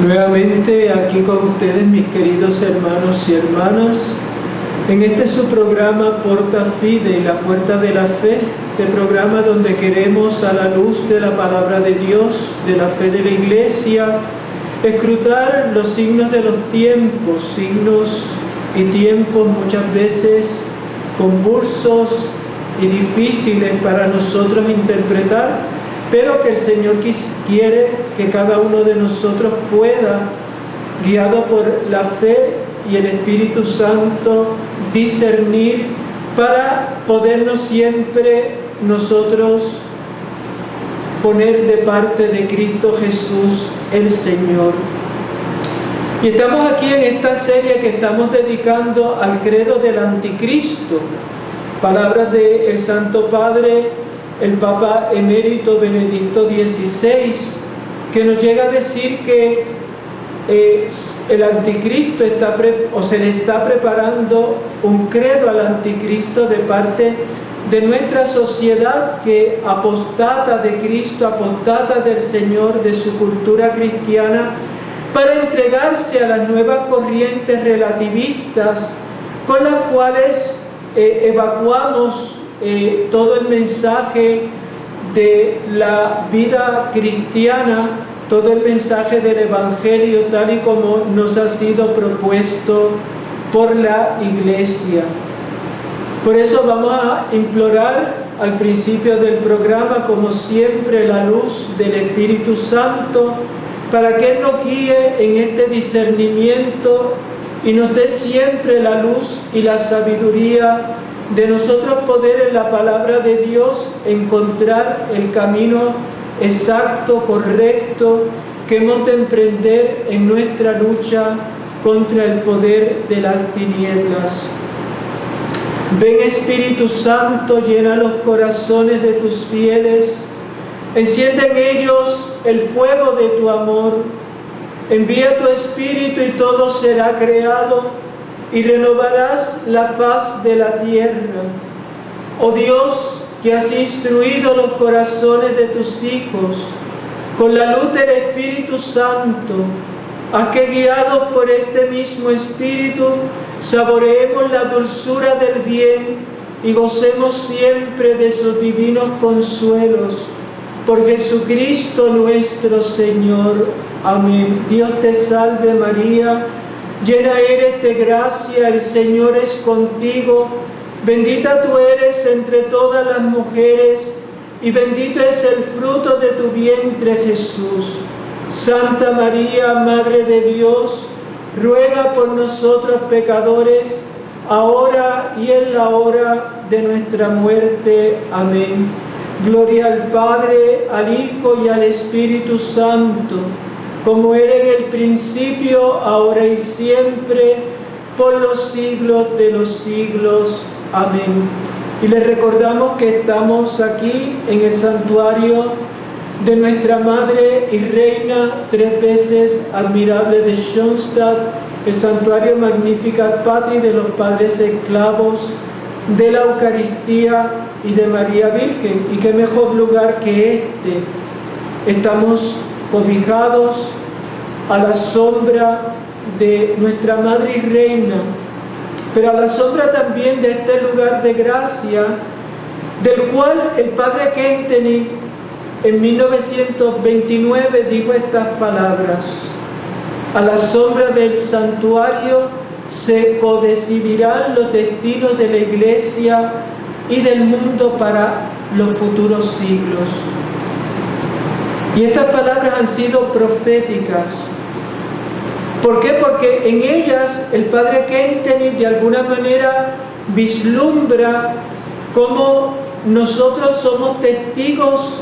Nuevamente aquí con ustedes, mis queridos hermanos y hermanas, en este su programa Porta Fide, la puerta de la fe, este programa donde queremos, a la luz de la palabra de Dios, de la fe de la Iglesia, escrutar los signos de los tiempos, signos y tiempos muchas veces convulsos y difíciles para nosotros interpretar, pero que el Señor quiere que cada uno de nosotros pueda, guiado por la fe y el Espíritu Santo, discernir para podernos siempre nosotros poner de parte de Cristo Jesús el Señor. Y estamos aquí en esta serie que estamos dedicando al credo del anticristo, palabras del Santo Padre, el Papa Emérito Benedicto XVI, que nos llega a decir que el anticristo se le está preparando un credo al anticristo de parte de nuestra sociedad que apostata de Cristo, apostata del Señor, de su cultura cristiana, para entregarse a las nuevas corrientes relativistas con las cuales evacuamos todo el mensaje de la vida cristiana, todo el mensaje del Evangelio tal y como nos ha sido propuesto por la Iglesia. Por eso vamos a implorar al principio del programa, como siempre, la luz del Espíritu Santo para que Él nos guíe en este discernimiento y nos dé siempre la luz y la sabiduría de nosotros poder en la palabra de Dios encontrar el camino exacto, correcto, que hemos de emprender en nuestra lucha contra el poder de las tinieblas. Ven, Espíritu Santo, llena los corazones de tus fieles, enciende en ellos el fuego de tu amor, envía tu Espíritu y todo será creado, y renovarás la faz de la tierra. Oh Dios, que has instruido los corazones de tus hijos con la luz del Espíritu Santo, haz que, guiados por este mismo Espíritu, saboreemos la dulzura del bien y gocemos siempre de sus divinos consuelos. Por Jesucristo nuestro Señor. Amén. Dios te salve María, llena eres de gracia, el Señor es contigo, bendita tú eres entre todas las mujeres, y bendito es el fruto de tu vientre, Jesús. Santa María, Madre de Dios, ruega por nosotros pecadores, ahora y en la hora de nuestra muerte. Amén. Gloria al Padre, al Hijo y al Espíritu Santo, como era en el principio, ahora y siempre, por los siglos de los siglos. Amén. Y les recordamos que estamos aquí en el santuario de nuestra Madre y Reina, tres veces admirable de Schoenstatt, el santuario Magnificat Patri de los Padres Esclavos, de la Eucaristía y de María Virgen. Y qué mejor lugar que este. Estamos cobijados a la sombra de nuestra Madre y Reina, pero a la sombra también de este lugar de gracia, del cual el Padre Kentenich en 1929 dijo estas palabras: a la sombra del santuario se codecidirán los destinos de la Iglesia y del mundo para los futuros siglos. Y estas palabras han sido proféticas. ¿Por qué? Porque en ellas el Padre Kentenich de alguna manera vislumbra cómo nosotros somos testigos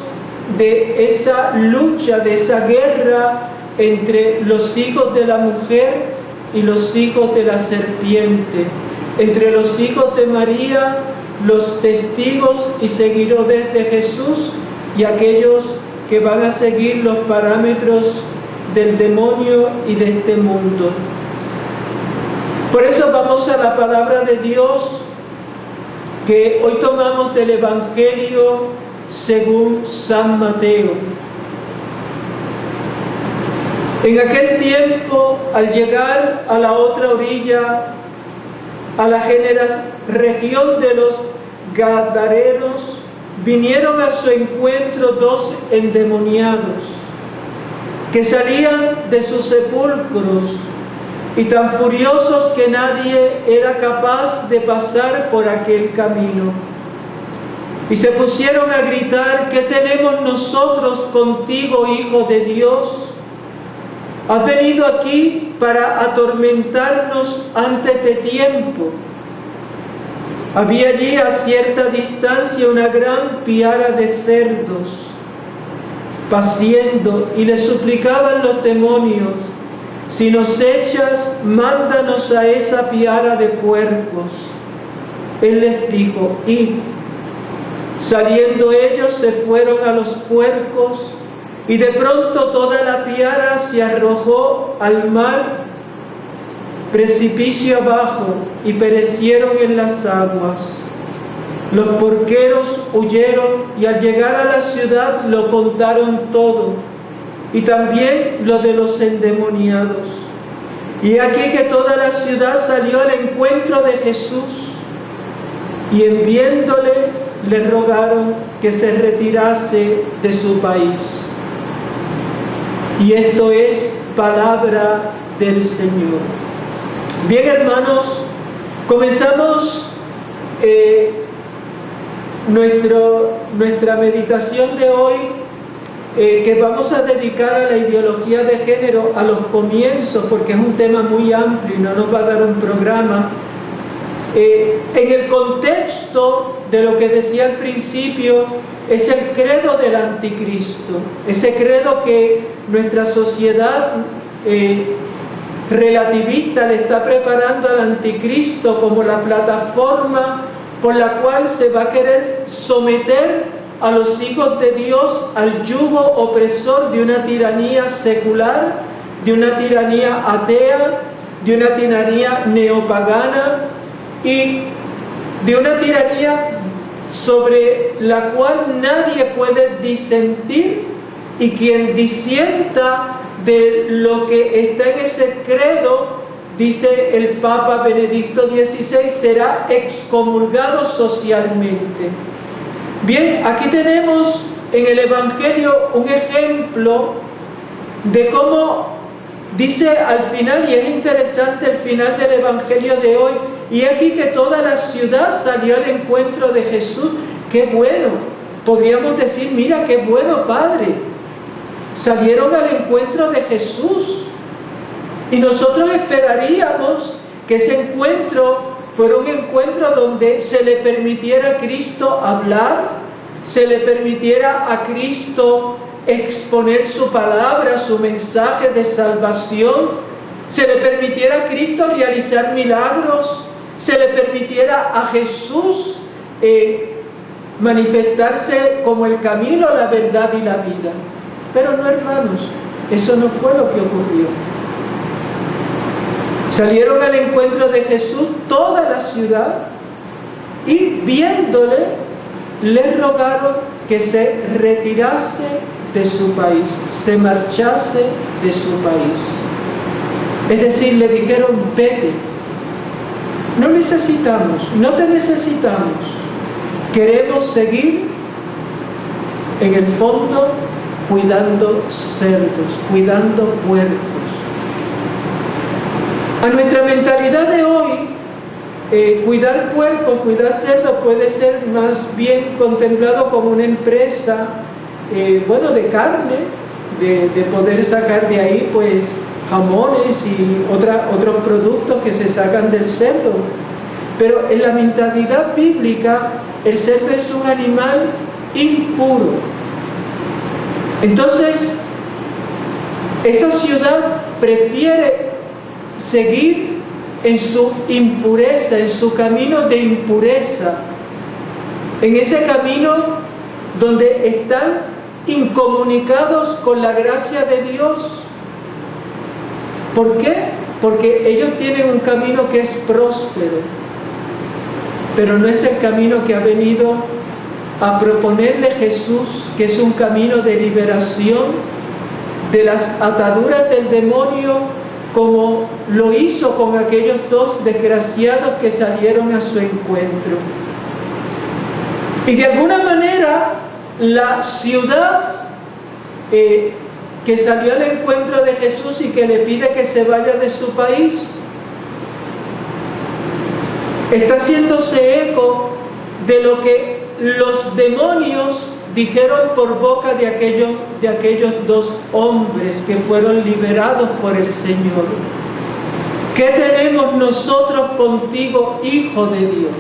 de esa lucha, de esa guerra entre los hijos de la mujer y los hijos de la serpiente, entre los hijos de María, los testigos y seguidores de Jesús, y aquellos que van a seguir los parámetros del demonio y de este mundo. Por eso vamos a la palabra de Dios que hoy tomamos del Evangelio según San Mateo. En aquel tiempo, al llegar a la otra orilla, a la región de los Gadarenos, vinieron a su encuentro 2 endemoniados que salían de sus sepulcros y tan furiosos que nadie era capaz de pasar por aquel camino. Y se pusieron a gritar: ¿qué tenemos nosotros contigo, Hijo de Dios? ¿Has venido aquí para atormentarnos antes de tiempo? Había allí a cierta distancia una gran piara de cerdos paciendo, y le suplicaban los demonios: si nos echas, mándanos a esa piara de puercos. Él les dijo: id. Saliendo ellos, se fueron a los puercos, y de pronto toda la piara se arrojó al mar, precipicio abajo, y perecieron en las aguas. Los porqueros huyeron y al llegar a la ciudad lo contaron todo, y también lo de los endemoniados. Y aquí que toda la ciudad salió al encuentro de Jesús, y en viéndole le rogaron que se retirase de su país. Y esto es palabra del Señor. Bien, hermanos, comenzamos nuestra meditación de hoy, que vamos a dedicar a la ideología de género, a los comienzos, porque es un tema muy amplio y no nos va a dar un programa. En el contexto de lo que decía al principio, es el credo del anticristo, ese credo que nuestra sociedad relativista le está preparando al anticristo como la plataforma por la cual se va a querer someter a los hijos de Dios al yugo opresor de una tiranía secular, de una tiranía atea, de una tiranía neopagana y de una tiranía sobre la cual nadie puede disentir, y quien disienta de lo que está en ese credo, dice el Papa Benedicto XVI, será excomulgado socialmente. Bien, aquí tenemos en el Evangelio un ejemplo de cómo dice al final, y es interesante el final del Evangelio de hoy: y aquí que toda la ciudad salió al encuentro de Jesús. ¡Qué bueno! Podríamos decir: mira, qué bueno, Padre. Salieron al encuentro de Jesús. Y nosotros esperaríamos que ese encuentro fuera un encuentro donde se le permitiera a Cristo hablar, se le permitiera a Cristo exponer su palabra, su mensaje de salvación, se le permitiera a Cristo realizar milagros, se le permitiera a Jesús manifestarse como el camino, la verdad y la vida. Pero no, hermanos, eso no fue lo que ocurrió. Salieron al encuentro de Jesús toda la ciudad, y viéndole le rogaron que se retirase de su país, se marchase de su país. Es decir, le dijeron: vete, no necesitamos, no te necesitamos, queremos seguir en el fondo cuidando cerdos, cuidando puercos. A nuestra mentalidad de hoy, cuidar puercos, cuidar cerdos puede ser más bien contemplado como una empresa, de carne, de poder sacar de ahí pues jamones y otros productos que se sacan del cerdo. Pero en la mentalidad bíblica, el cerdo es un animal impuro. Entonces, esa ciudad prefiere seguir en su impureza, en su camino de impureza, en ese camino donde están incomunicados con la gracia de Dios. ¿Por qué? Porque ellos tienen un camino que es próspero, pero no es el camino que ha venido a proponerle Jesús, que es un camino de liberación, de las ataduras del demonio, como lo hizo con aquellos dos desgraciados que salieron a su encuentro. Y de alguna manera la ciudad que salió al encuentro de Jesús y que le pide que se vaya de su país, está haciéndose eco de lo que los demonios dijeron por boca de aquellos dos hombres que fueron liberados por el Señor. ¿Qué tenemos nosotros contigo, Hijo de Dios?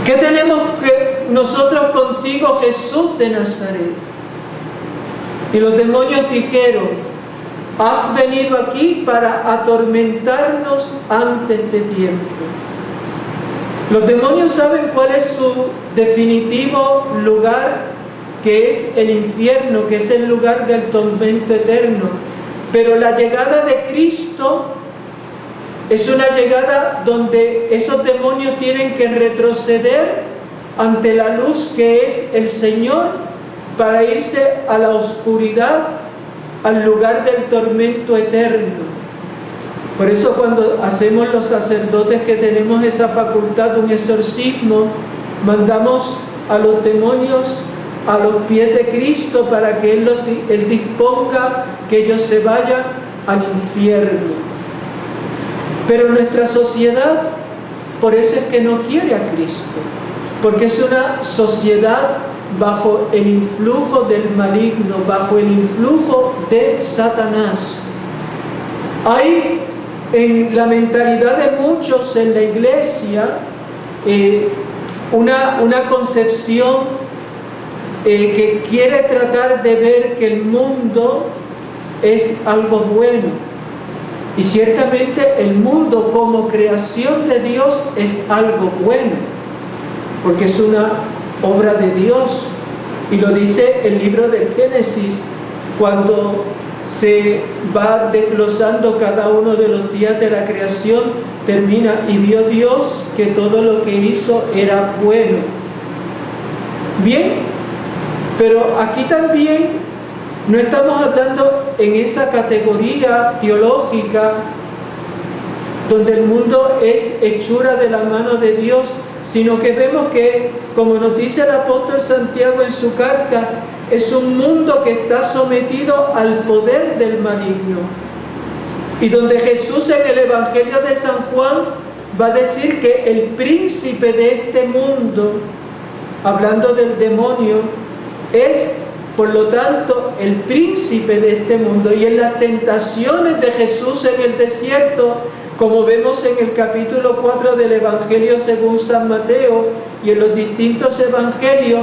¿Qué tenemos nosotros contigo, Jesús de Nazaret? Y los demonios dijeron: has venido aquí para atormentarnos antes de tiempo. Los demonios saben cuál es su definitivo lugar, que es el infierno, que es el lugar del tormento eterno. Pero la llegada de Cristo es una llegada donde esos demonios tienen que retroceder ante la luz que es el Señor para irse a la oscuridad, al lugar del tormento eterno. Por eso cuando hacemos los sacerdotes que tenemos esa facultad de un exorcismo, mandamos a los demonios a los pies de Cristo para que Él disponga que ellos se vayan al infierno. Pero nuestra sociedad, por eso es que no quiere a Cristo, porque es una sociedad bajo el influjo del maligno, bajo el influjo de Satanás. Hay en la mentalidad de muchos en la iglesia una concepción que quiere tratar de ver que el mundo es algo bueno. Y ciertamente el mundo como creación de Dios es algo bueno, porque es una obra de Dios. Y lo dice el libro del Génesis, cuando se va desglosando cada uno de los días de la creación, termina: y vio Dios que todo lo que hizo era bueno. Bien, pero aquí también no estamos hablando en esa categoría teológica donde el mundo es hechura de la mano de Dios, sino que vemos que, como nos dice el apóstol Santiago en su carta, es un mundo que está sometido al poder del maligno. Y donde Jesús en el Evangelio de San Juan va a decir que el príncipe de este mundo, hablando del demonio, es, por lo tanto, el príncipe de este mundo. Y en las tentaciones de Jesús en el desierto, como vemos en el capítulo 4 del Evangelio según San Mateo y en los distintos evangelios,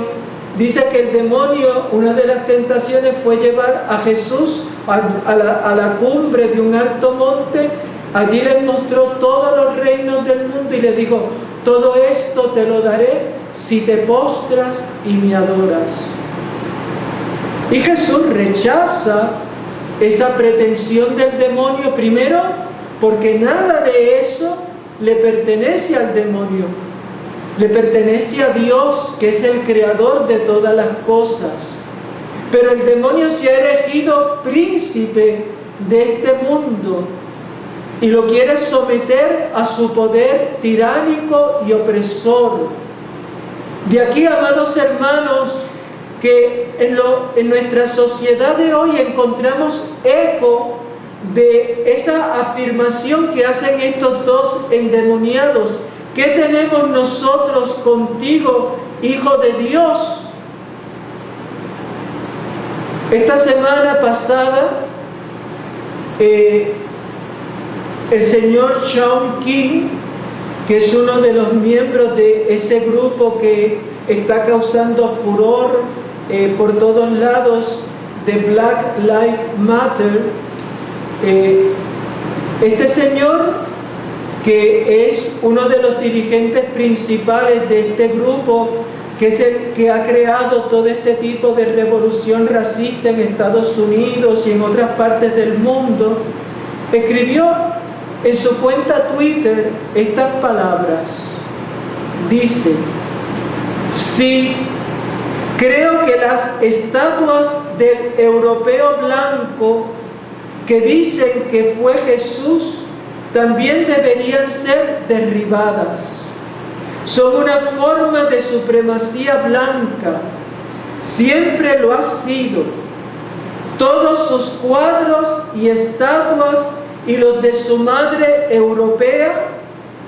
dice que el demonio, una de las tentaciones fue llevar a Jesús a la cumbre de un alto monte. Allí les mostró todos los reinos del mundo y les dijo: todo esto te lo daré si te postras y me adoras. Y Jesús rechaza esa pretensión del demonio, primero porque nada de eso le pertenece al demonio, le pertenece a Dios, que es el creador de todas las cosas. Pero el demonio se ha erigido príncipe de este mundo y lo quiere someter a su poder tiránico y opresor. De aquí, amados hermanos, que en nuestra sociedad de hoy encontramos eco de esa afirmación que hacen estos dos endemoniados: ¿qué tenemos nosotros contigo, Hijo de Dios? Esta semana pasada el señor Shaun King, que es uno de los miembros de ese grupo que está causando furor por todos lados, de Black Lives Matter, este señor, que es uno de los dirigentes principales de este grupo, que es el que ha creado todo este tipo de revolución racista en Estados Unidos y en otras partes del mundo, escribió en su cuenta Twitter estas palabras. Dice: sí, creo que las estatuas del europeo blanco que dicen que fue Jesús también deberían ser derribadas. Son una forma de supremacía blanca. Siempre lo ha sido. Todos sus cuadros y estatuas y los de su madre europea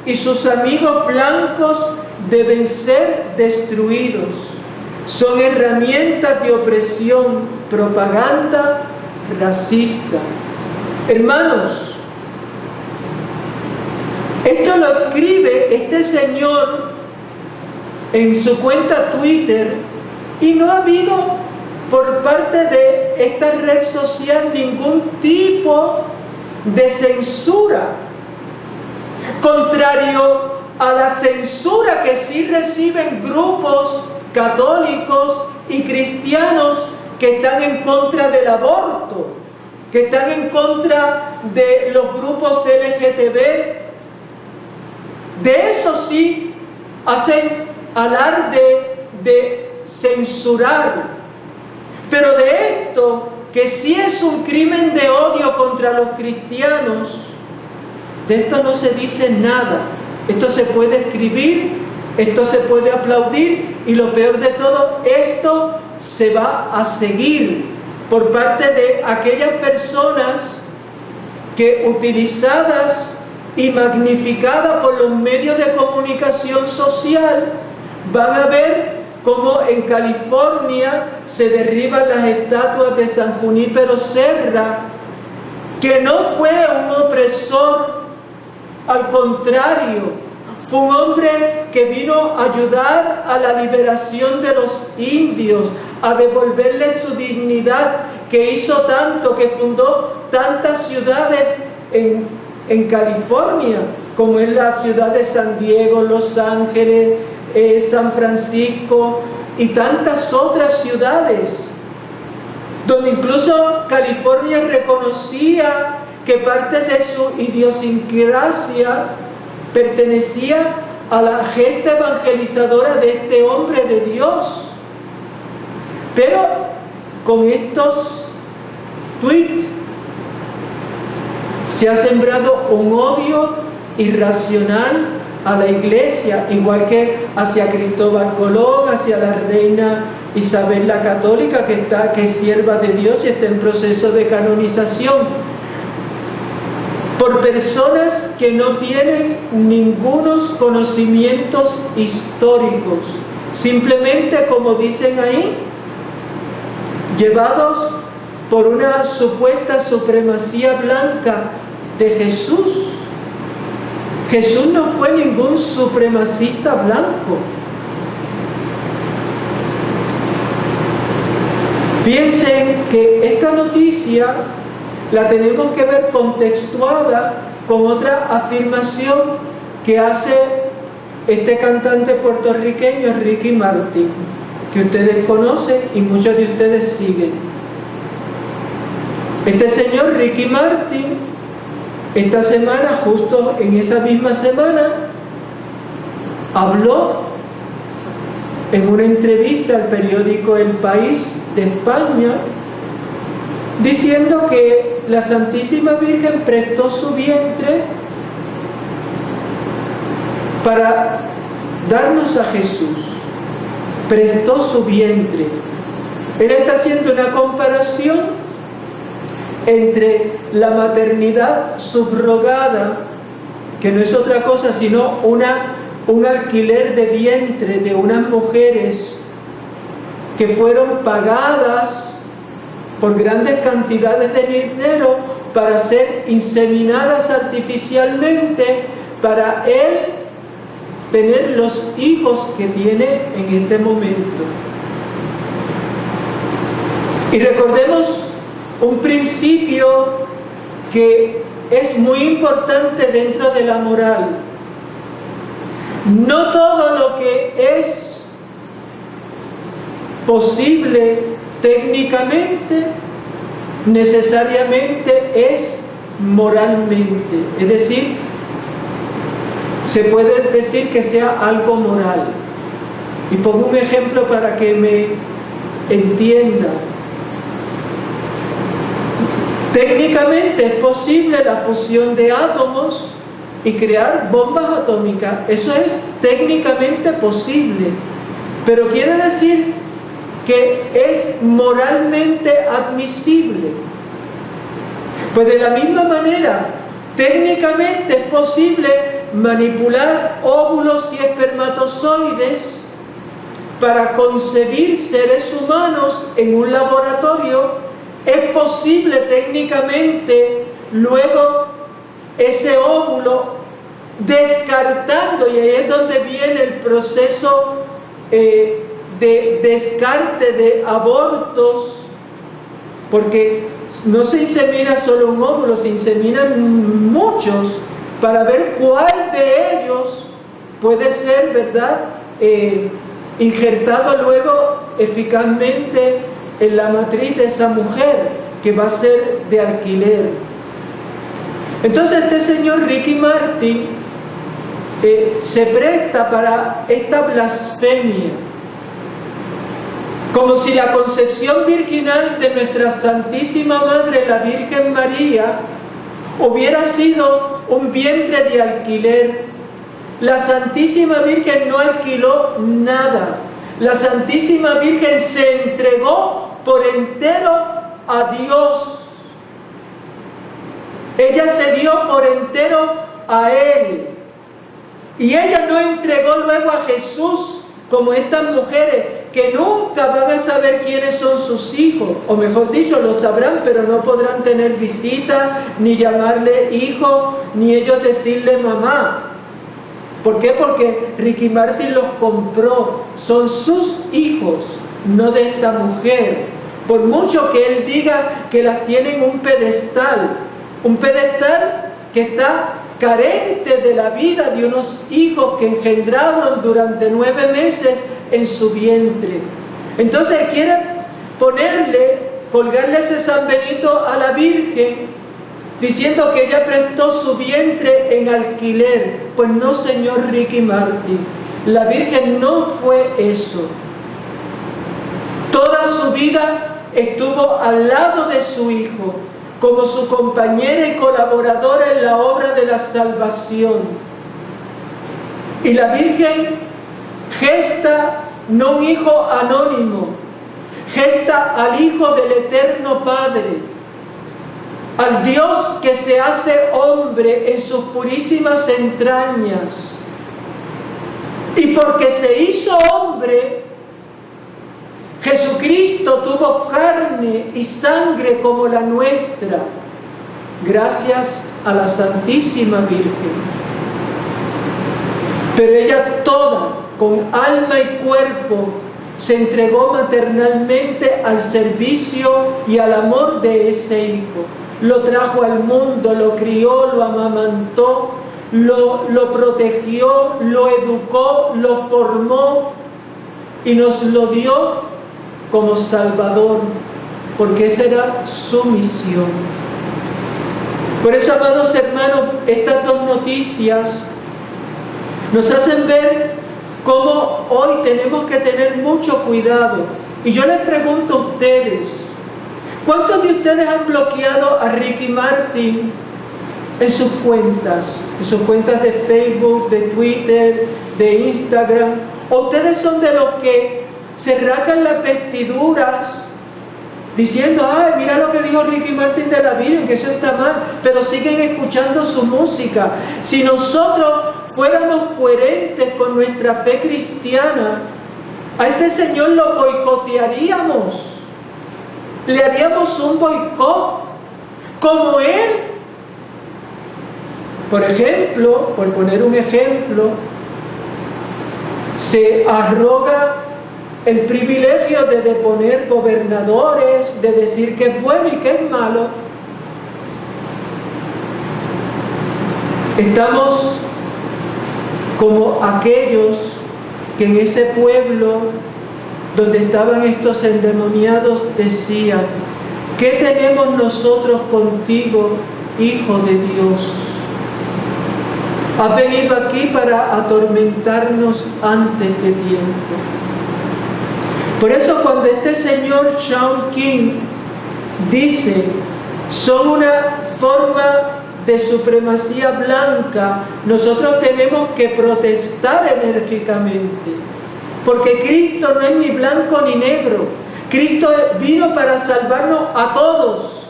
y sus amigos blancos deben ser destruidos. Son herramientas de opresión, propaganda racista. Hermanos, esto lo escribe este señor en su cuenta Twitter y no ha habido por parte de esta red social ningún tipo de censura, contrario a la censura que sí reciben grupos católicos y cristianos que están en contra del aborto, que están en contra de los grupos LGTB. De eso sí hacen alarde de censurar, pero de esto, que sí es un crimen de odio contra los cristianos, de esto no se dice nada. Esto se puede escribir, esto se puede aplaudir y lo peor de todo, esto se va a seguir por parte de aquellas personas que, utilizadas y magnificadas por los medios de comunicación social, van a ver cómo en California se derriban las estatuas de San Junípero Serra, que no fue un opresor, al contrario, fue un hombre que vino a ayudar a la liberación de los indios, a devolverles su dignidad, que hizo tanto, que fundó tantas ciudades en California, como es la ciudad de San Diego, Los Ángeles, San Francisco y tantas otras ciudades, donde incluso California reconocía que parte de su idiosincrasia pertenecía a la gesta evangelizadora de este hombre de Dios. Pero con estos tweets se ha sembrado un odio irracional a la iglesia, igual que hacia Cristóbal Colón, hacia la reina Isabel la Católica, que es sierva de Dios y está en proceso de canonización, por personas que no tienen ningunos conocimientos históricos, simplemente, como dicen ahí, llevados por una supuesta supremacía blanca de Jesús. Jesús no fue ningún supremacista blanco. Fíjense que esta noticia la tenemos que ver contextuada con otra afirmación que hace este cantante puertorriqueño, Ricky Martin, que ustedes conocen y muchos de ustedes siguen. Este señor Ricky Martin, esta semana, justo en esa misma semana, habló en una entrevista al periódico El País de España, diciendo que la Santísima Virgen prestó su vientre para darnos a Jesús. Prestó su vientre. Él está haciendo una comparación entre la maternidad subrogada, que no es otra cosa sino un alquiler de vientre de unas mujeres que fueron pagadas por grandes cantidades de dinero para ser inseminadas artificialmente, para él tener los hijos que tiene en este momento. Y recordemos un principio que es muy importante dentro de la moral. No todo lo que es posible técnicamente necesariamente es moralmente, es decir, se puede decir que sea algo moral. Y pongo un ejemplo para que me entienda. Técnicamente es posible la fusión de átomos y crear bombas atómicas. Eso es técnicamente posible. Pero quiere decir que es moralmente admisible. Pues de la misma manera, técnicamente es posible manipular óvulos y espermatozoides para concebir seres humanos en un laboratorio. Es posible técnicamente luego ese óvulo descartando, y ahí es donde viene el proceso de descarte de abortos, porque no se insemina solo un óvulo, se inseminan muchos para ver cuál de ellos puede ser, ¿verdad?, injertado luego eficazmente en la matriz de esa mujer que va a ser de alquiler. Entonces este señor Ricky Martin se presta para esta blasfemia, como si la concepción virginal de nuestra Santísima Madre, la Virgen María, hubiera sido un vientre de alquiler. La Santísima Virgen no alquiló nada. La Santísima Virgen se entregó por entero a Dios. Ella se dio por entero a Él. Y ella no entregó luego a Jesús como estas mujeres que nunca van a saber quiénes son sus hijos. O mejor dicho, lo sabrán, pero no podrán tener visita, ni llamarle hijo, ni ellos decirle mamá. ¿Por qué? Porque Ricky Martin los compró. Son sus hijos, no de esta mujer. Por mucho que él diga que las tiene en un pedestal que está carente de la vida de unos hijos que engendraron durante 9 meses en su vientre. Entonces quiere colgarle ese San Benito a la Virgen, diciendo que ella prestó su vientre en alquiler. Pues no, señor Ricky Martin, la Virgen no fue eso. Toda su vida estuvo al lado de su hijo, como su compañera y colaboradora en la obra de la salvación. Y la Virgen gesta no un hijo anónimo, gesta al Hijo del Eterno Padre, al Dios que se hace hombre en sus purísimas entrañas. Y porque se hizo hombre, Jesucristo tuvo carne y sangre como la nuestra, gracias a la Santísima Virgen. Pero ella toda, con alma y cuerpo, se entregó maternalmente al servicio y al amor de ese hijo. Lo trajo al mundo, lo crió, lo amamantó, lo protegió, lo educó, lo formó y nos lo dio como Salvador, porque esa era su misión. Por eso, amados hermanos, estas dos noticias nos hacen ver cómo hoy tenemos que tener mucho cuidado. Y yo les pregunto a ustedes, ¿cuántos de ustedes han bloqueado a Ricky Martin en sus cuentas de Facebook, de Twitter, de Instagram? ¿O ustedes son de los que se rascan las vestiduras diciendo, ay, mira lo que dijo Ricky Martin de la Virgen, que eso está mal, pero siguen escuchando su música? Si nosotros fuéramos coherentes con nuestra fe cristiana, a este señor lo boicotearíamos, le haríamos un boicot, como él. Por ejemplo, por poner un ejemplo, se arroga el privilegio de deponer gobernadores, de decir que es bueno y que es malo. Estamos como aquellos que en ese pueblo donde estaban estos endemoniados decían, ¿qué tenemos nosotros contigo, Hijo de Dios? Has venido aquí para atormentarnos antes de tiempo. Por eso cuando este señor Shaun King dice son una forma de supremacía blanca, nosotros tenemos que protestar enérgicamente, porque Cristo no es ni blanco ni negro. Cristo vino para salvarnos a todos.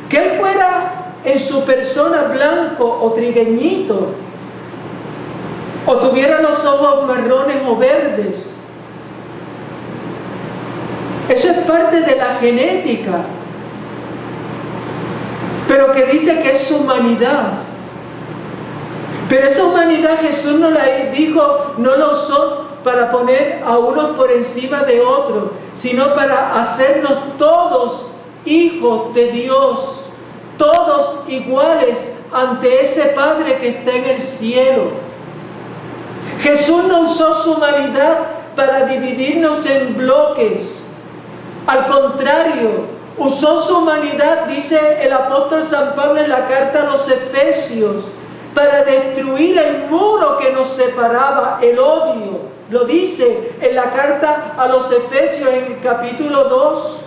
Que Él fuera en su persona blanco o trigueñito, o tuviera los ojos marrones o verdes, eso es parte de la genética, pero que dice que es su humanidad. Pero esa humanidad Jesús no la dijo, no lo usó para poner a unos por encima de otros, sino para hacernos todos hijos de Dios, todos iguales ante ese Padre que está en el cielo. Jesús no usó su humanidad para dividirnos en bloques. Al contrario, usó su humanidad, dice el apóstol San Pablo en la carta a los Efesios, para destruir el muro que nos separaba, el odio. Lo dice en la carta a los Efesios en el capítulo 2.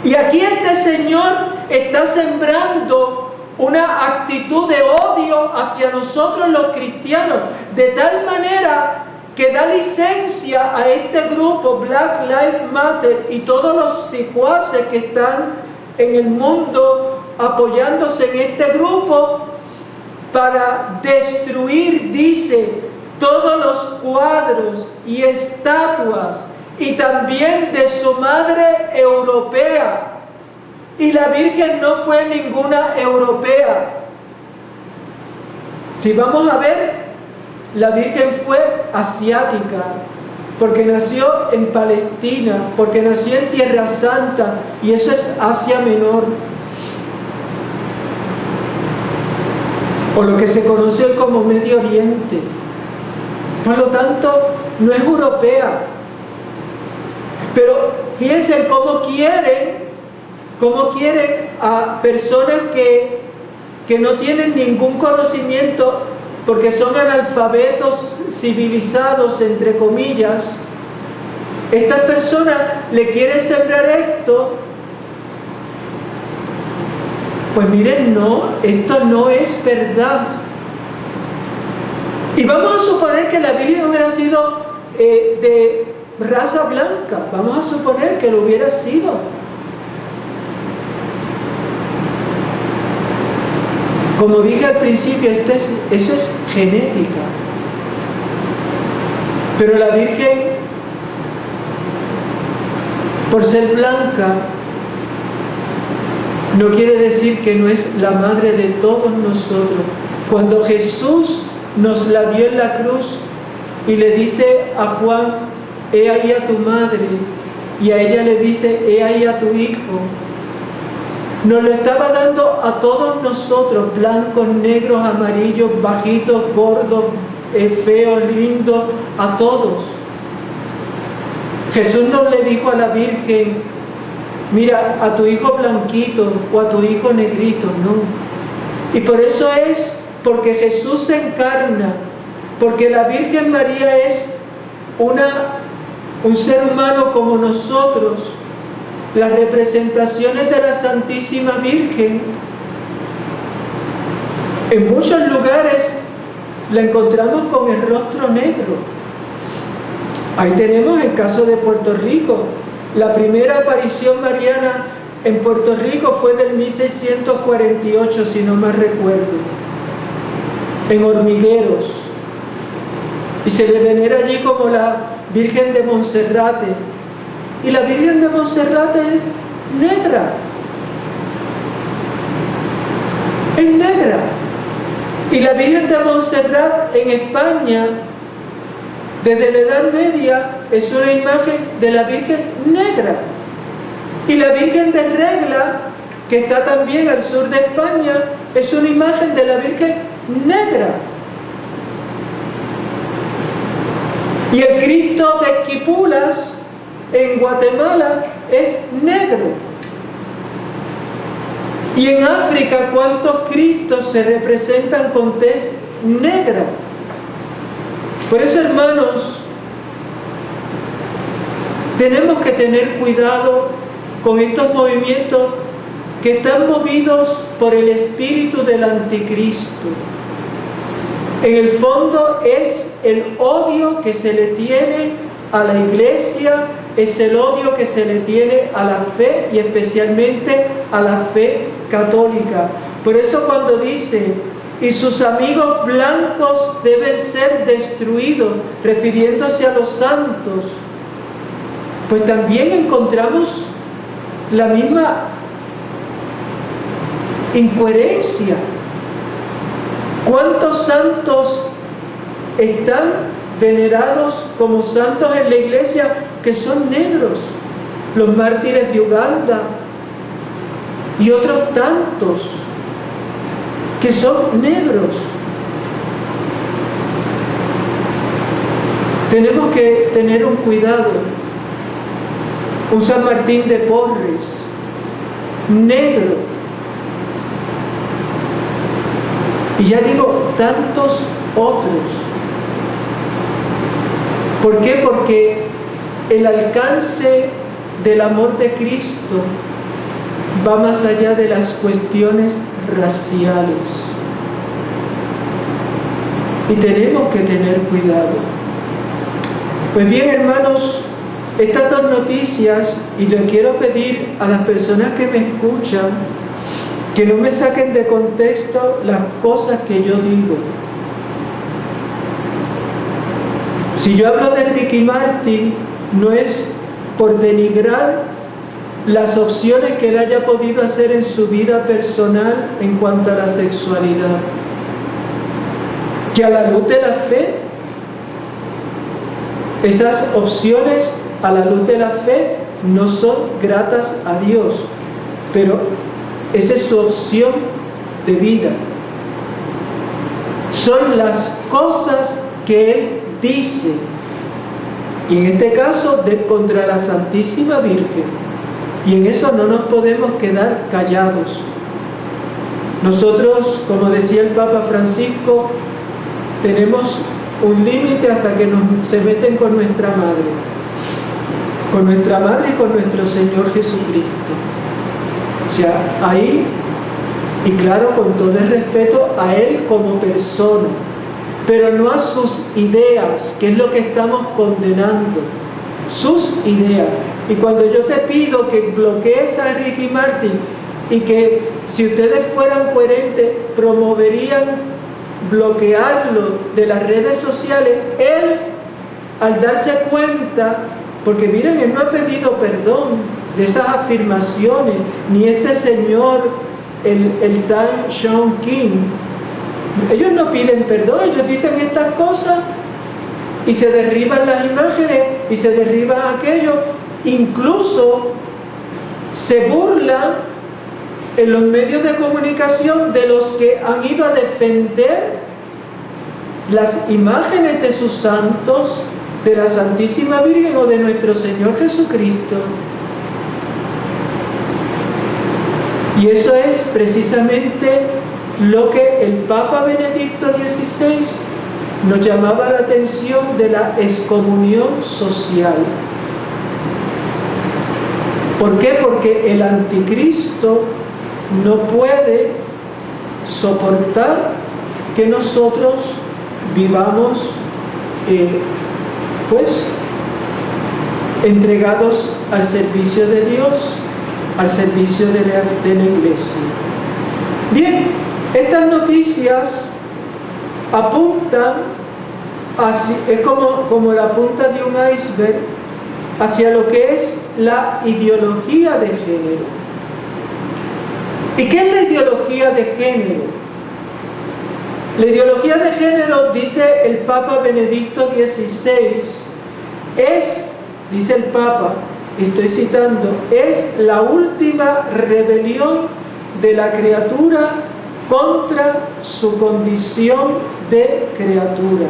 Y aquí este Señor está sembrando una actitud de odio hacia nosotros los cristianos, de tal manera que da licencia a este grupo Black Lives Matter y todos los secuaces que están en el mundo apoyándose en este grupo para destruir, dice, todos los cuadros y estatuas y también de su madre europea. Y la Virgen no fue ninguna europea. Si vamos a ver, la Virgen fue asiática, porque nació en Palestina, porque nació en Tierra Santa, y eso es Asia Menor, o lo que se conoce hoy como Medio Oriente. Por lo tanto, no es europea. Pero fíjense cómo quieren a personas que no tienen ningún conocimiento, porque son analfabetos civilizados, entre comillas. Estas personas le quieren sembrar esto. Pues miren, no, esto no es verdad. Y vamos a suponer que la Virgen hubiera sido de raza blanca. Vamos a suponer que lo hubiera sido. Como dije al principio, eso es genética. Pero la Virgen, por ser blanca, no quiere decir que no es la madre de todos nosotros. Cuando Jesús nos la dio en la cruz y le dice a Juan, he ahí a tu madre, y a ella le dice, he ahí a tu hijo, nos lo estaba dando a todos nosotros, blancos, negros, amarillos, bajitos, gordos, feos, lindos, a todos. Jesús no le dijo a la Virgen, mira, a tu hijo blanquito o a tu hijo negrito, no. Y por eso es, porque Jesús se encarna, porque la Virgen María es un ser humano como nosotros. Las representaciones de la Santísima Virgen, en muchos lugares la encontramos con el rostro negro. Ahí tenemos el caso de Puerto Rico. La primera aparición mariana en Puerto Rico fue del 1648, si no mal recuerdo, en Hormigueros, y se le venera allí como la Virgen de Monserrate. Y la Virgen de Monserrate es negra. Es negra. Y la Virgen de Montserrat en España, desde la Edad Media, es una imagen de la Virgen negra. Y la Virgen de Regla, que está también al sur de España, es una imagen de la Virgen negra. Y el Cristo de Esquipulas en Guatemala es negro. Y en África, ¿cuántos Cristos se representan con tez negra? Por eso, hermanos, tenemos que tener cuidado con estos movimientos que están movidos por el espíritu del anticristo. En el fondo es el odio que se le tiene a la iglesia, es el odio que se le tiene a la fe y especialmente a la fe católica. Por eso cuando dice, y sus amigos blancos deben ser destruidos, refiriéndose a los santos, pues también encontramos la misma incoherencia. ¿Cuántos santos están venerados como santos en la iglesia que son negros? Los mártires de Uganda y otros tantos que son negros. Tenemos que tener un cuidado. Un San Martín de Porres, negro. Y ya digo, tantos otros. ¿Por qué? Porque el alcance del amor de Cristo va más allá de las cuestiones raciales. Y tenemos que tener cuidado. Pues bien, hermanos, estas dos noticias, y le quiero pedir a las personas que me escuchan que no me saquen de contexto las cosas que yo digo. Si yo hablo de Ricky Martin, no es por denigrar las opciones que él haya podido hacer en su vida personal en cuanto a la sexualidad, que a la luz de la fe, esas opciones a la luz de la fe no son gratas a Dios, pero esa es su opción de vida. Son las cosas que Él dice, y en este caso contra la Santísima Virgen, y en eso no nos podemos quedar callados. Nosotros, como decía el Papa Francisco, tenemos un límite hasta que se meten con nuestra madre y con nuestro Señor Jesucristo. O sea, ahí, y claro, con todo el respeto a Él como persona, pero no a sus ideas, que es lo que estamos condenando, sus ideas. Y cuando yo te pido que bloquees a Ricky Martin y que si ustedes fueran coherentes promoverían bloquearlo de las redes sociales, él, al darse cuenta, porque miren, él no ha pedido perdón de esas afirmaciones, ni este señor, el tal Sean King, ellos no piden perdón, ellos dicen estas cosas y se derriban las imágenes y se derriba aquello, incluso se burlan en los medios de comunicación de los que han ido a defender las imágenes de sus santos, de la Santísima Virgen o de nuestro Señor Jesucristo. Y eso es precisamente lo que el Papa Benedicto XVI nos llamaba la atención de la excomunión social. ¿Por qué? Porque el anticristo no puede soportar que nosotros vivamos entregados al servicio de Dios, al servicio de la iglesia. Bien, estas noticias apuntan es como la punta de un iceberg hacia lo que es la ideología de género. ¿Y qué es la ideología de género? La ideología de género, dice el Papa Benedicto XVI, dice el Papa, estoy citando, es la última rebelión de la criatura contra su condición de criatura.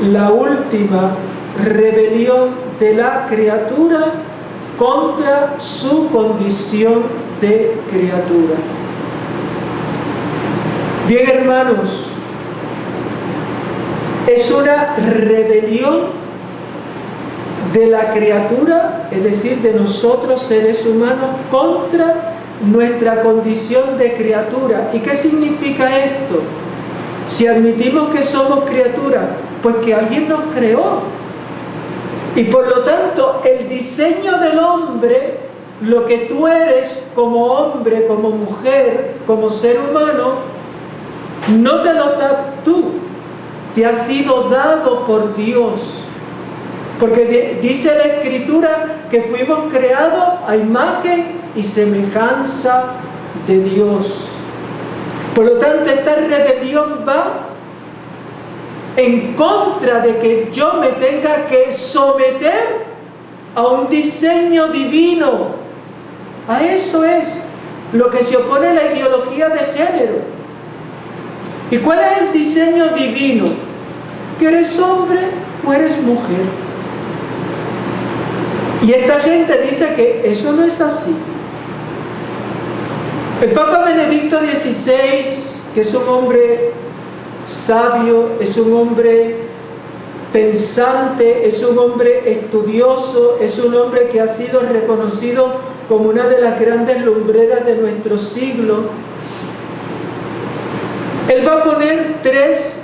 La última rebelión de la criatura contra su condición de criatura. Bien, hermanos, es una rebelión de la criatura, es decir, de nosotros seres humanos, contra nuestra condición de criatura. ¿Y qué significa esto? Si admitimos que somos criaturas, pues que alguien nos creó. Y por lo tanto, el diseño del hombre, lo que tú eres como hombre, como mujer, como ser humano, no te lo das tú, te ha sido dado por Dios. Porque dice la Escritura que fuimos creados a imagen y semejanza de Dios. Por lo tanto, esta rebelión va en contra de que yo me tenga que someter a un diseño divino. A eso es lo que se opone a la ideología de género. ¿Y cuál es el diseño divino? ¿Que eres hombre o eres mujer? Y esta gente dice que eso no es así. El Papa Benedicto XVI, que es un hombre sabio, es un hombre pensante, es un hombre estudioso, es un hombre que ha sido reconocido como una de las grandes lumbreras de nuestro siglo. Él va a poner tres,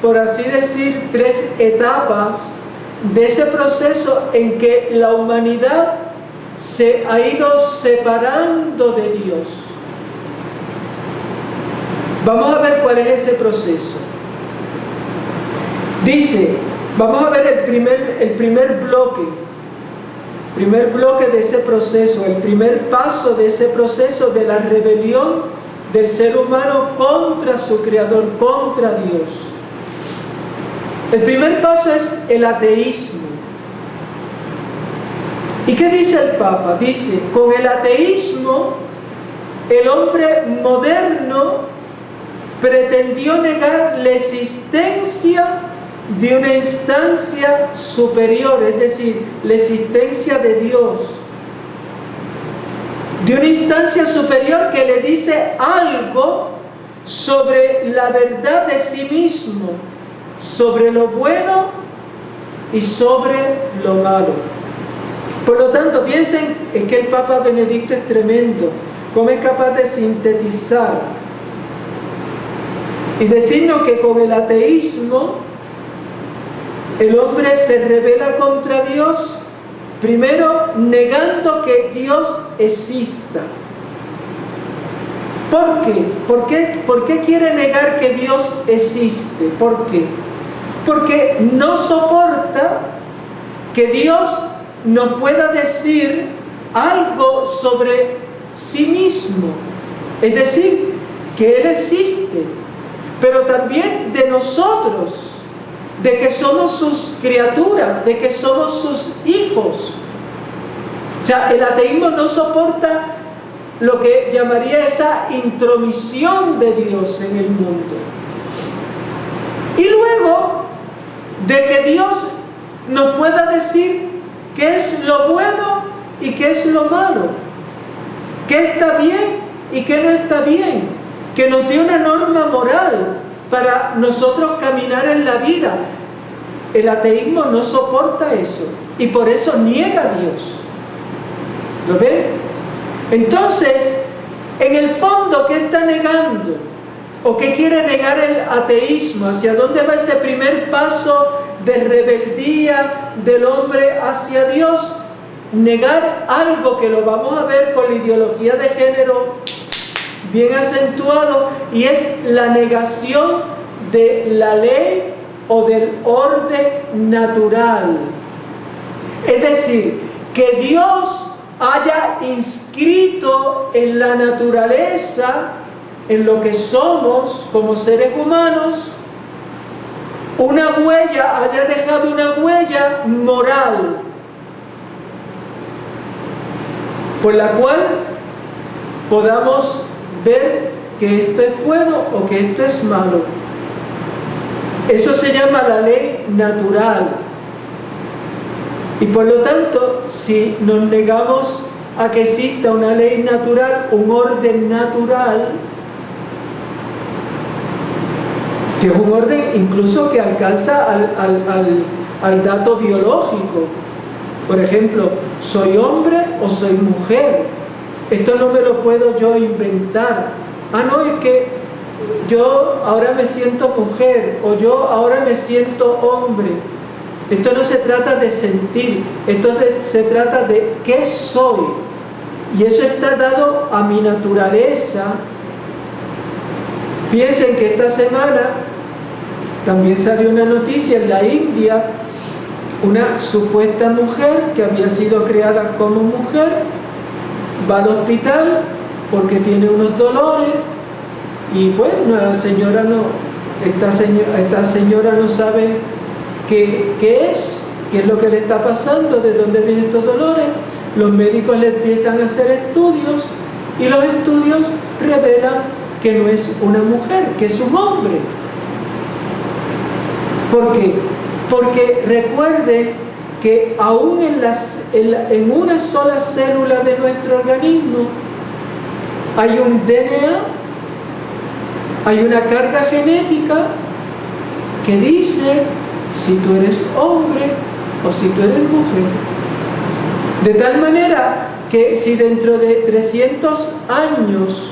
por así decir, tres etapas de ese proceso en que la humanidad se ha ido separando de Dios. Vamos a ver cuál es ese proceso. Dice, vamos a ver el primer bloque de ese proceso, el primer paso de ese proceso de la rebelión del ser humano contra su Creador, contra Dios. El primer paso es el ateísmo. ¿Y qué dice el Papa? Dice, con el ateísmo, el hombre moderno pretendió negar la existencia de una instancia superior, es decir, la existencia de Dios, de una instancia superior que le dice algo sobre la verdad de sí mismo, sobre lo bueno y sobre lo malo. Por lo tanto, fíjense, es que el Papa Benedicto es tremendo, cómo es capaz de sintetizar y decirnos que con el ateísmo el hombre se rebela contra Dios, primero negando que Dios exista. ¿Por qué? ¿Por qué quiere negar que Dios existe? ¿Por qué? Porque no soporta que Dios nos pueda decir algo sobre sí mismo. Es decir, que Él existe, pero también de nosotros, de que somos sus criaturas, de que somos sus hijos. O sea, el ateísmo no soporta lo que llamaría esa intromisión de Dios en el mundo. Y luego, de que Dios nos pueda decir qué es lo bueno y qué es lo malo, qué está bien y qué no está bien, que nos dé una norma moral para nosotros caminar en la vida. El ateísmo no soporta eso y por eso niega a Dios. ¿Lo ven? Entonces, en el fondo, ¿qué está negando? ¿O qué quiere negar el ateísmo? ¿Hacia dónde va ese primer paso de rebeldía del hombre hacia Dios? Negar algo que lo vamos a ver con la ideología de género bien acentuado, y es la negación de la ley o del orden natural. Es decir, que Dios haya inscrito en la naturaleza, en lo que somos como seres humanos, una huella, haya dejado una huella moral, por la cual podamos ver que esto es bueno o que esto es malo. Eso se llama la ley natural. Y por lo tanto, si nos negamos a que exista una ley natural, un orden natural, que es un orden incluso que alcanza al dato biológico. Por ejemplo, ¿soy hombre o soy mujer? Esto no me lo puedo yo inventar. Ah, no, es que yo ahora me siento mujer o yo ahora me siento hombre. Esto no se trata de sentir, esto se trata de qué soy. Y eso está dado a mi naturaleza. Fíjense que esta semana también salió una noticia en la India, una supuesta mujer que había sido creada como mujer, va al hospital porque tiene unos dolores y pues esta señora no sabe qué es lo que le está pasando, de dónde vienen estos dolores. Los médicos le empiezan a hacer estudios y los estudios revelan que no es una mujer, que es un hombre. ¿Por qué? Porque recuerden que aún en una sola célula de nuestro organismo hay un DNA, hay una carga genética que dice si tú eres hombre o si tú eres mujer. De tal manera que si dentro de 300 años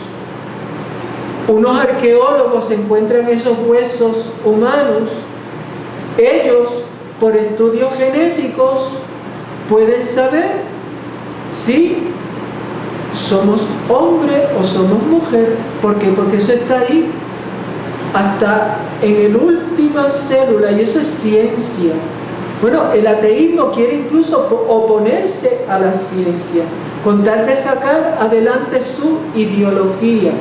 unos arqueólogos encuentran esos huesos humanos, ellos, por estudios genéticos, pueden saber si somos hombre o somos mujer. ¿Por qué? Porque eso está ahí, hasta en la última célula, y eso es ciencia. Bueno, el ateísmo quiere incluso oponerse a la ciencia, con tal de sacar adelante su ideología.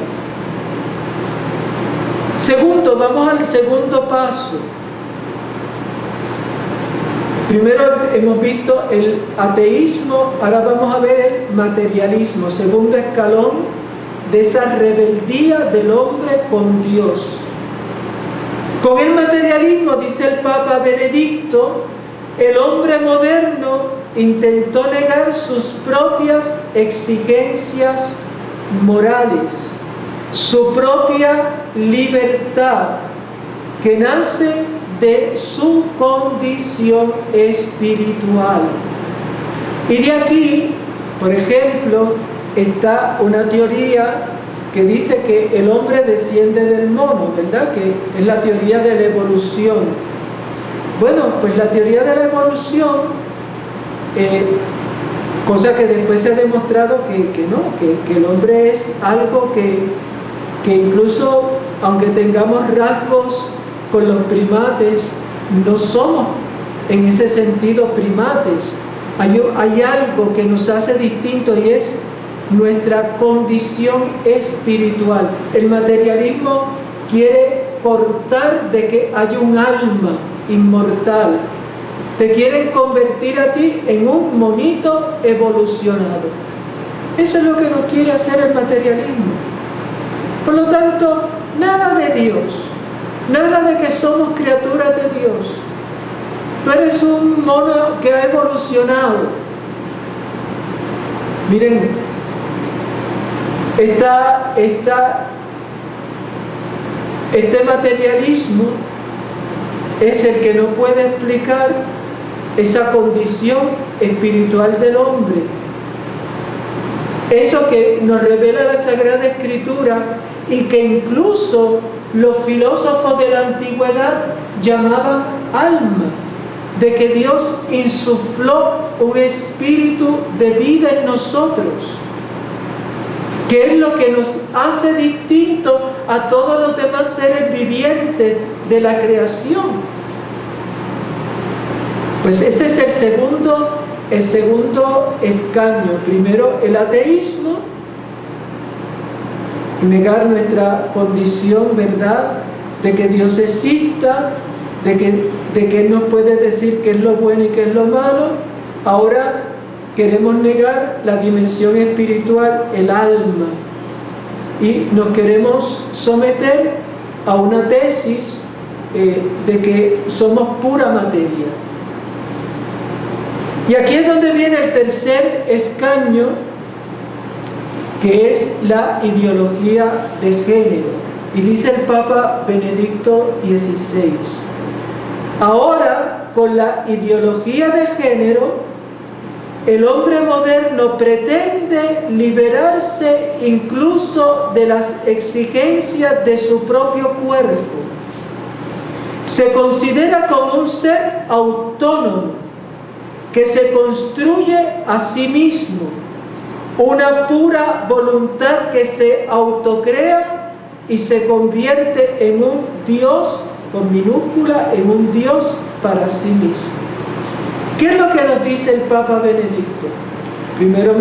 Segundo, vamos al segundo paso. Primero hemos visto el ateísmo, ahora vamos a ver el materialismo, segundo escalón de esa rebeldía del hombre con Dios. Con el materialismo, dice el Papa Benedicto, el hombre moderno intentó negar sus propias exigencias morales, su propia libertad, que nace de su condición espiritual. Y de aquí, por ejemplo, está una teoría que dice que el hombre desciende del mono, ¿verdad? Que es la teoría de la evolución. Bueno, pues la teoría de la evolución, cosa que después se ha demostrado que no, que el hombre es algo que incluso, aunque tengamos rasgos con los primates, no somos en ese sentido primates. Hay algo que nos hace distintos y es nuestra condición espiritual. El materialismo quiere cortar de que haya un alma inmortal. Te quieren convertir a ti en un monito evolucionado. Eso es lo que nos quiere hacer el materialismo. Por lo tanto, nada de Dios, nada de que somos criaturas de Dios. Tú eres un mono que ha evolucionado. Miren, este materialismo es el que no puede explicar esa condición espiritual del hombre. Eso que nos revela la Sagrada Escritura y que incluso los filósofos de la antigüedad llamaban alma, de que Dios insufló un espíritu de vida en nosotros, que es lo que nos hace distintos a todos los demás seres vivientes de la creación. Pues ese es el segundo escaño. Primero el ateísmo, negar nuestra condición, ¿verdad?, de que Dios exista, de que Él nos puede decir qué es lo bueno y qué es lo malo. Ahora queremos negar la dimensión espiritual, el alma, y nos queremos someter a una tesis de que somos pura materia. Y aquí es donde viene el tercer escaño, que es la ideología de género. Y dice el Papa Benedicto XVI: ahora con la ideología de género, el hombre moderno pretende liberarse incluso de las exigencias de su propio cuerpo. Se considera como un ser autónomo que se construye a sí mismo, una pura voluntad que se autocrea y se convierte en un Dios, con minúscula, en un Dios para sí mismo. ¿Qué es lo que nos dice el Papa Benedicto? Primero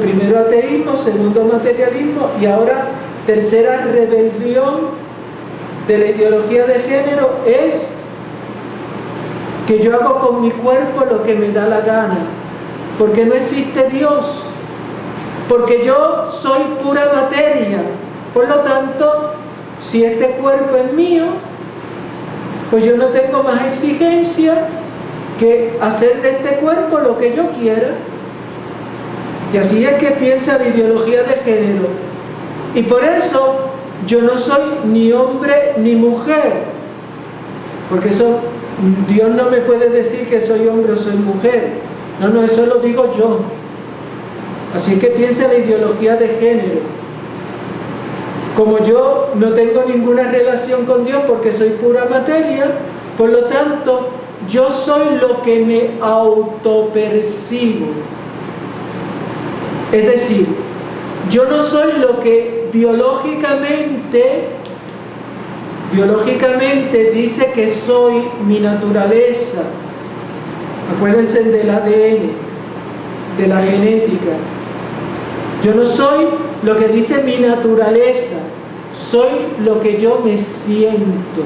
primero ateísmo, segundo materialismo y ahora tercera rebelión de la ideología de género es que yo hago con mi cuerpo lo que me da la gana, porque no existe Dios, porque yo soy pura materia, por lo tanto, si este cuerpo es mío, pues yo no tengo más exigencia que hacer de este cuerpo lo que yo quiera. Y así es que piensa la ideología de género. Y por eso yo no soy ni hombre ni mujer, porque eso Dios no me puede decir que soy hombre o soy mujer. No, eso lo digo yo. Así es que piensa la ideología de género. Como yo no tengo ninguna relación con Dios porque soy pura materia, por lo tanto, yo soy lo que me autopercibo. Es decir, yo no soy lo que biológicamente dice que soy mi naturaleza. Acuérdense del ADN, de la genética. Yo no soy lo que dice mi naturaleza, soy lo que yo me siento.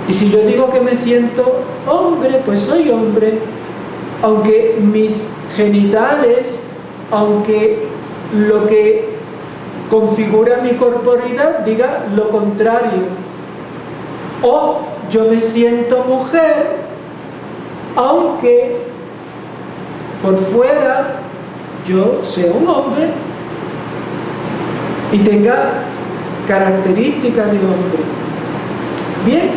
Y si yo digo que me siento hombre, pues soy hombre, aunque mis genitales, aunque lo que configura mi corporidad diga lo contrario. O yo me siento mujer, aunque por fuera yo sea un hombre y tenga características de hombre. Bien,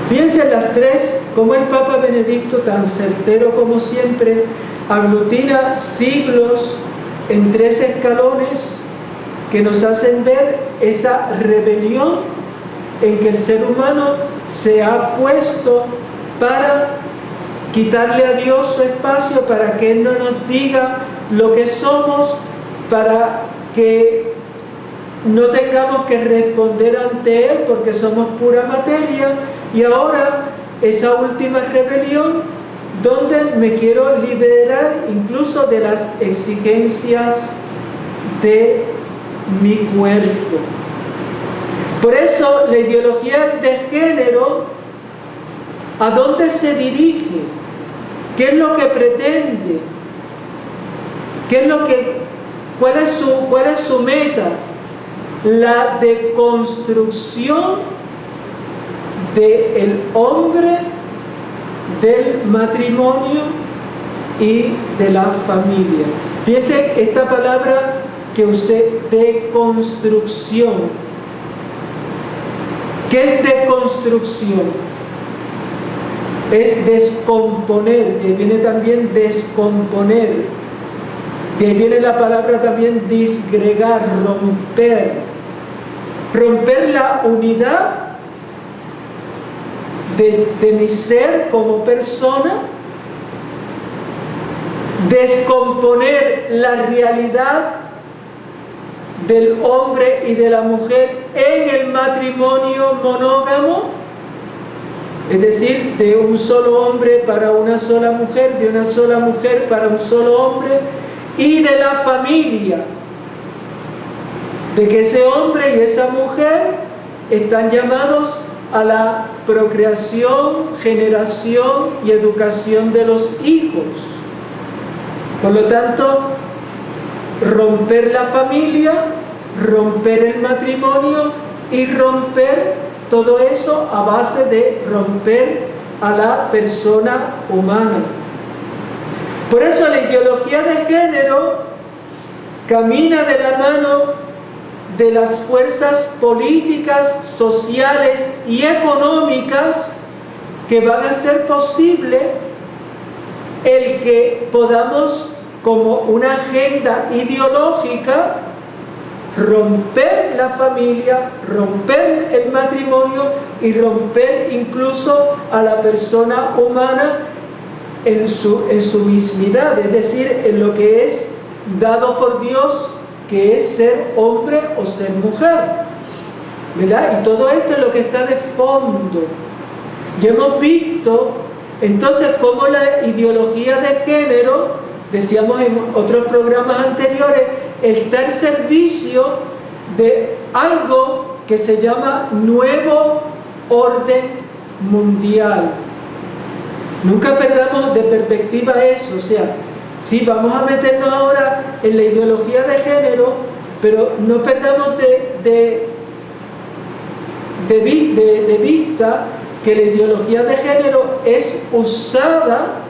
fíjense las tres, como el Papa Benedicto, tan certero como siempre, aglutina siglos en tres escalones que nos hacen ver esa rebelión en que el ser humano se ha puesto para quitarle a Dios su espacio, para que Él no nos diga lo que somos, para que no tengamos que responder ante Él porque somos pura materia. Y ahora esa última rebelión donde me quiero liberar incluso de las exigencias de mi cuerpo. Por eso la ideología de género, ¿a dónde se dirige? ¿Qué es lo que pretende? ¿Cuál es su meta? La deconstrucción del hombre, del matrimonio y de la familia. Fíjense esta palabra que usé, deconstrucción. ¿Qué es deconstrucción? Es descomponer, que viene también descomponer. De ahí viene la palabra también disgregar, romper. Romper la unidad de mi ser como persona. Descomponer la realidad del hombre y de la mujer en el matrimonio monógamo. Es decir, de un solo hombre para una sola mujer, de una sola mujer para un solo hombre, y de la familia, de que ese hombre y esa mujer están llamados a la procreación, generación y educación de los hijos. Por lo tanto, romper la familia, romper el matrimonio y romper todo eso a base de romper a la persona humana. Por eso la ideología de género camina de la mano de las fuerzas políticas, sociales y económicas que van a hacer posible el que podamos, como una agenda ideológica, romper la familia, romper el matrimonio y romper incluso a la persona humana en su mismidad, es decir, en lo que es dado por Dios, que es ser hombre o ser mujer, ¿verdad? Y todo esto es lo que está de fondo. Ya hemos visto entonces cómo la ideología de género, decíamos en otros programas anteriores, está al servicio de algo que se llama nuevo orden mundial. Nunca perdamos de perspectiva eso, o sea, sí, vamos a meternos ahora en la ideología de género, pero no perdamos de vista que la ideología de género es usada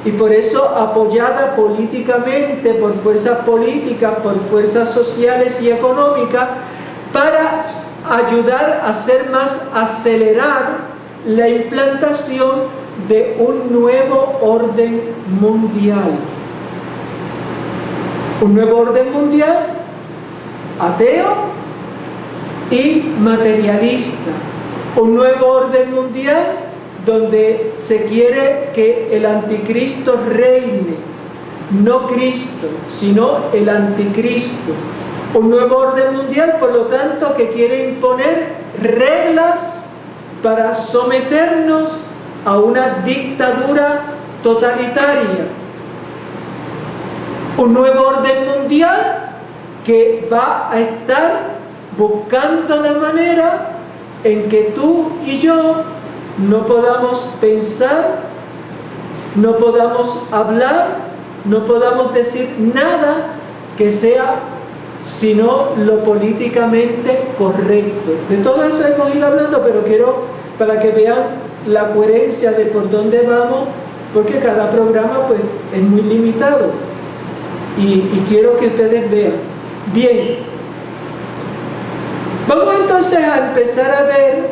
y por eso apoyada políticamente por fuerzas políticas, por fuerzas sociales y económicas, para ayudar a acelerar la implantación de un nuevo orden mundial. Un nuevo orden mundial ateo y materialista. Un nuevo orden mundial donde se quiere que el anticristo reine, no Cristo, sino el anticristo. Un nuevo orden mundial, por lo tanto, que quiere imponer reglas para someternos a una dictadura totalitaria. Un nuevo orden mundial que va a estar buscando la manera en que tú y yo no podamos pensar, no podamos hablar, no podamos decir nada que sea sino lo políticamente correcto. De todo eso hemos ido hablando, pero quiero para que vean la coherencia de por dónde vamos, porque cada programa pues es muy limitado y quiero que ustedes vean. Bien, vamos entonces a empezar a ver,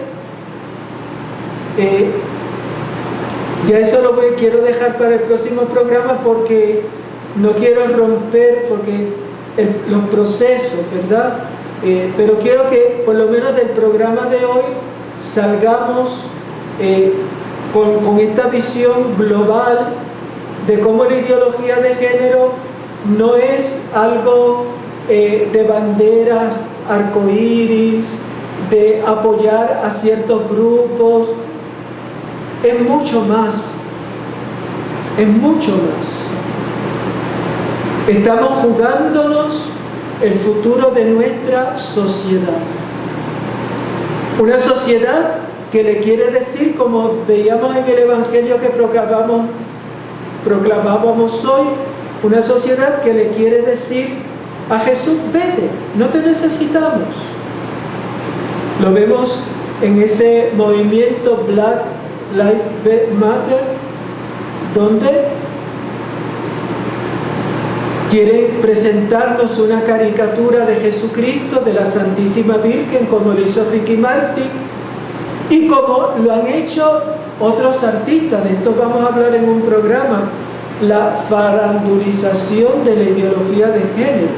ya eso quiero dejar para el próximo programa porque no quiero romper los procesos, ¿verdad? Pero quiero que por lo menos del programa de hoy salgamos con esta visión global de cómo la ideología de género no es algo de banderas, arcoíris, de apoyar a ciertos grupos. Es mucho más, es mucho más. Estamos jugándonos el futuro de nuestra sociedad. Una sociedad que le quiere decir, como veíamos en el Evangelio que proclamábamos hoy, una sociedad que le quiere decir a Jesús: vete, no te necesitamos. Lo vemos en ese movimiento Black Lives Matter, donde quieren presentarnos una caricatura de Jesucristo, de la Santísima Virgen, como lo hizo Ricky Martin y como lo han hecho otros artistas. De esto vamos a hablar en un programa, la farandulización de la ideología de género,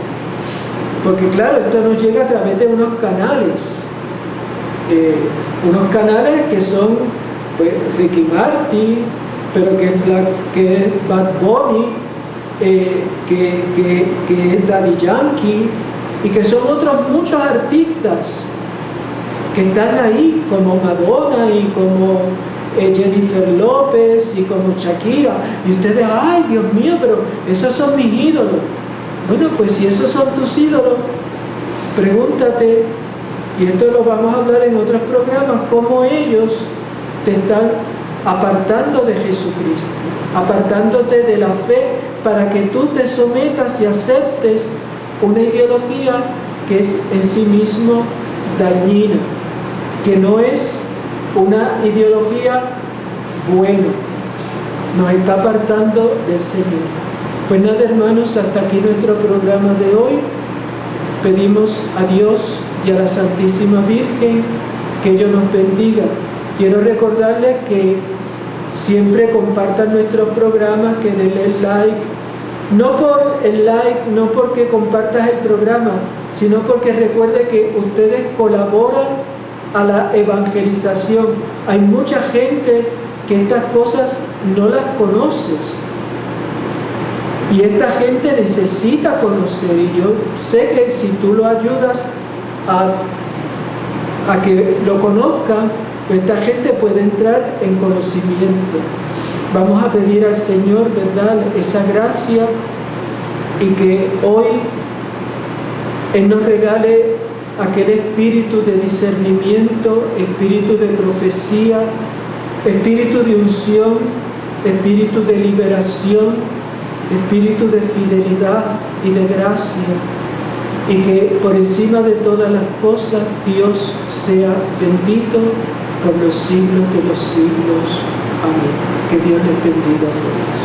porque claro, esto nos llega a través de unos canales que son pues, Ricky Martin, pero que es Bad Bunny, que es Daddy Yankee, y que son otros muchos artistas que están ahí, como Madonna y como Jennifer López y como Shakira, y ustedes, ay Dios mío, pero esos son mis ídolos. Bueno, pues si esos son tus ídolos, pregúntate, y esto lo vamos a hablar en otros programas, cómo ellos te están apartando de Jesucristo, apartándote de la fe, para que tú te sometas y aceptes una ideología que es en sí mismo dañina, que no es una ideología buena, nos está apartando del Señor. Pues nada, hermanos, hasta aquí nuestro programa de hoy. Pedimos a Dios y a la Santísima Virgen que ellos nos bendigan. Quiero recordarles que siempre compartan nuestros programas, que denle like. No por el like, no porque compartas el programa, sino porque recuerde que ustedes colaboran a la evangelización. Hay mucha gente que estas cosas no las conoce. Y esta gente necesita conocer. Y yo sé que si tú lo ayudas a que lo conozcan, pues esta gente puede entrar en conocimiento. Vamos a pedir al Señor, ¿verdad?, esa gracia, y que hoy Él nos regale aquel espíritu de discernimiento, espíritu de profecía, espíritu de unción, espíritu de liberación, espíritu de fidelidad y de gracia, y que por encima de todas las cosas Dios sea bendito por los siglos de los siglos. Amén. Que Dios les bendiga a todos.